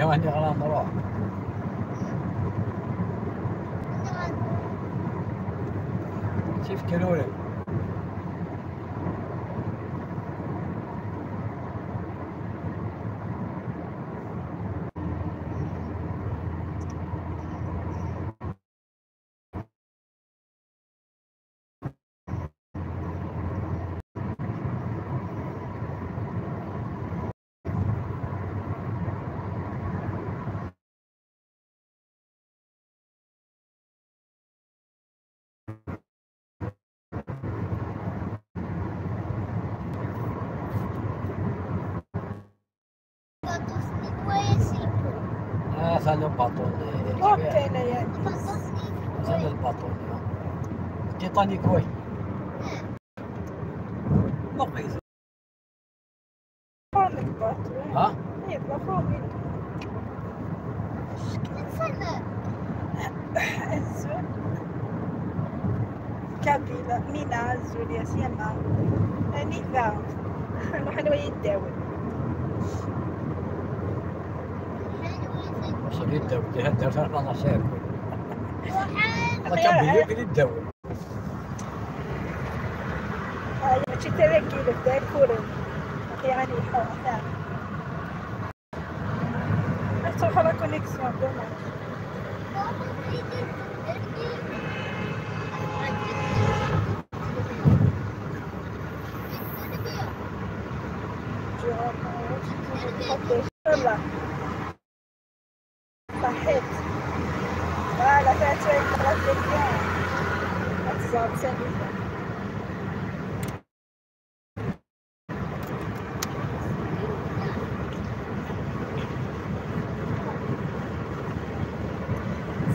يواني غلا نروح. كيف كيلولي؟ خلوا الباطون اوكي يعني خلوا الباطون تيطانيك وي نقيس الباطون ها؟ هي بلافون الزول كابيلا مينا الزول يا سيما هاني ذا نروح انا ويا يداول وصل يداول يهدر فرق الله سيكون وكان بيداول ماشي تلاقي لك داكورن يعني حوالي تروح على كونيكسيون دوماج يلا صحيت فوالا فاتت التلفزيون اتصال سليم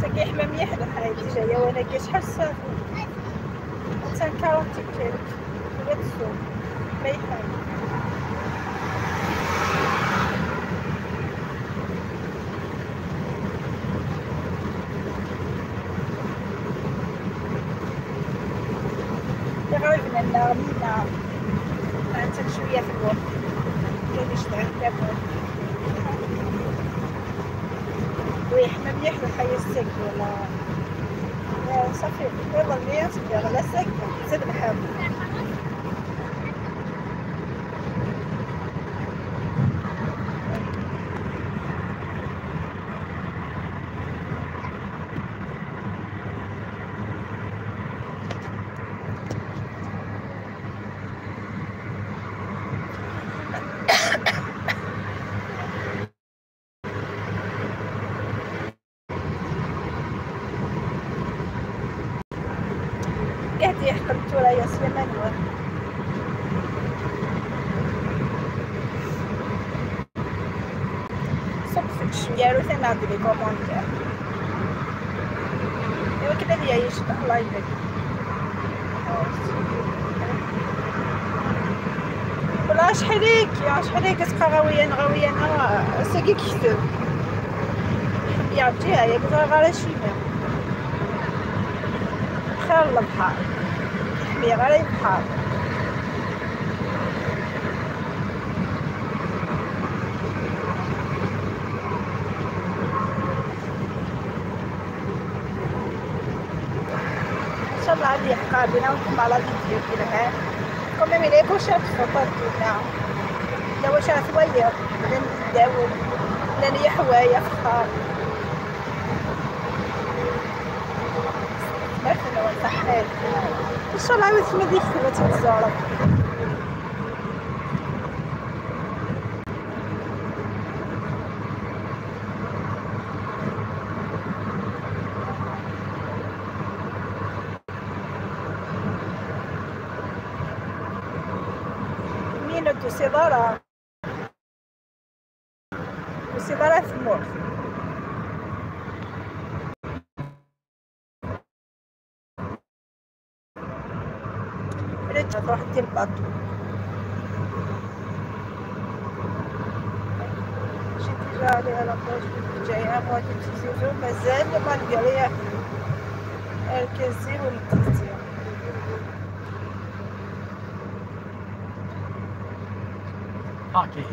ساقي حمام يحلى هايدي جايه وانا كي شحال صافي 140 كيلو هي السوق ما يحل غريبنا النار أنت شوية في الوقت كان يشتغل كابون ويحمم يحلو حي السك ولا صافي يلا المياه تبدا لا سك زاد الحب قاعد يحقن تورا يا سليمان صبفك شوية وثنا عندي لي كومونتير ايوا كدا ليا يشبه الله يبارك ولا شحاليك تبقى غاوية انا ساقي كيكتب يا جهة يا قلت غير شيما خير البحر يحمي غير البحر ان شاء الله غادي يحقق بينا ونكون على فيديو كده كنا مليك واش تفطرتونا لا واش ثويا ولا نداول ولا ليا حوايا في الدار مثلا صحيت ان شاء الله عاود ما ديك تتزارب مينو سيدارة ثمور ريت تروح دير باطو جيت جاي على بلاج جايه غادي تزيدو مازال ما نقريه الكازي والكازي هاكي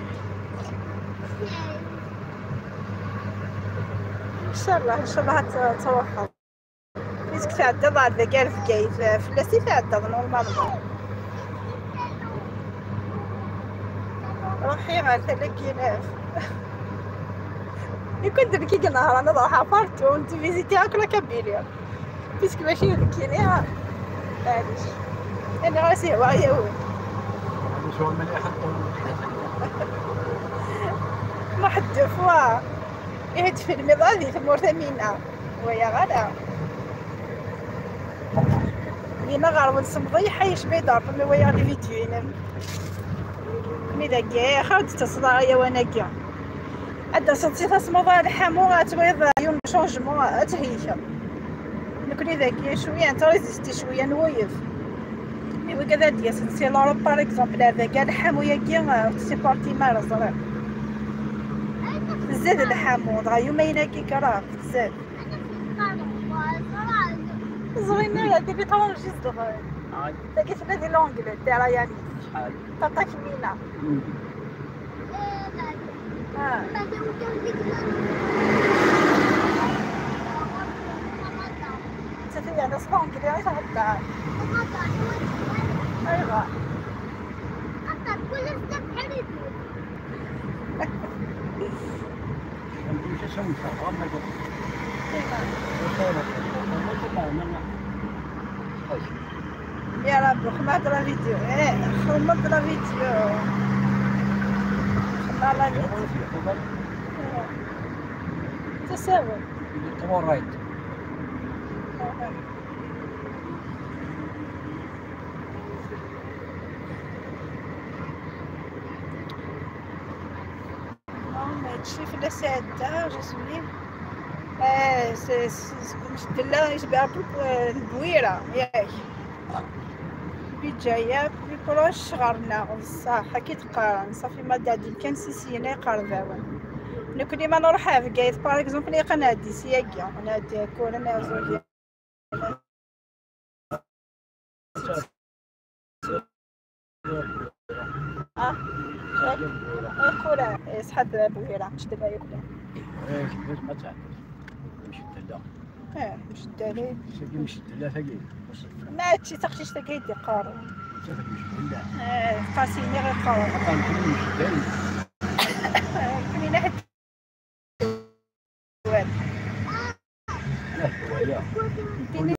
ان شاء الله توفر فيسك تعدى بعد كاع في كايف فلاسي تعدى نورمالمون روحي غير 3000 يكون دركي نهار انا نروح بارتو انت فيزيتي هاكلا كابيليا بيسك ماشي يذكيني معليش انا راسي واعيه هذا شو مليح واحد فوا يهد في المضادي ثمور ثمينة ويا غدا لينا غار ونصمضي حيش بيدار فمي ويا لي فيديوين مي داكي خاوت تصدايا وانا كيا عدا صوتي تصمض الحمو غتبيض يوم شونجمون اتهيكا نكوني ذاكي شويه انت ريزيستي شويه نويف ايوا كذا ديال سي لوروب باغ اكزومبل هذا كاع الحمو يا كيا سي بارتي مال صغير زاد الحمو دغا يومين كي كراه زاد زوينه هادي اللي طول جيز دغيا لقيت هادي لونجل دايره يعني شحال طاطا كمينه صافي يعني لونجل يعني تغدى ايوا نمشي شمسة غما يا رب خمات لا فيديو خمات لا فيديو خمات لا فيديو تساوي تمور رايت هادشي في السادة جسمي نشد لها يشبع البويرة ياك بي جاية بي بروش غارنا بصح كي تقارن صافي ما دادي كان سيسينا قارفاون نكوني ما نروحها في كايث باغ اكزومبل يا نادي سياكيا نادي كون انا زوجي كولا يسحب بويرة نشد لها ياكلها كيفاش ما تعرفش نشد لها نشد ليه نشد لها ثقيل ما هادشي تاخديش تاكيدي قارن نشد لها قاسيني غير قارن نشد كمينة حد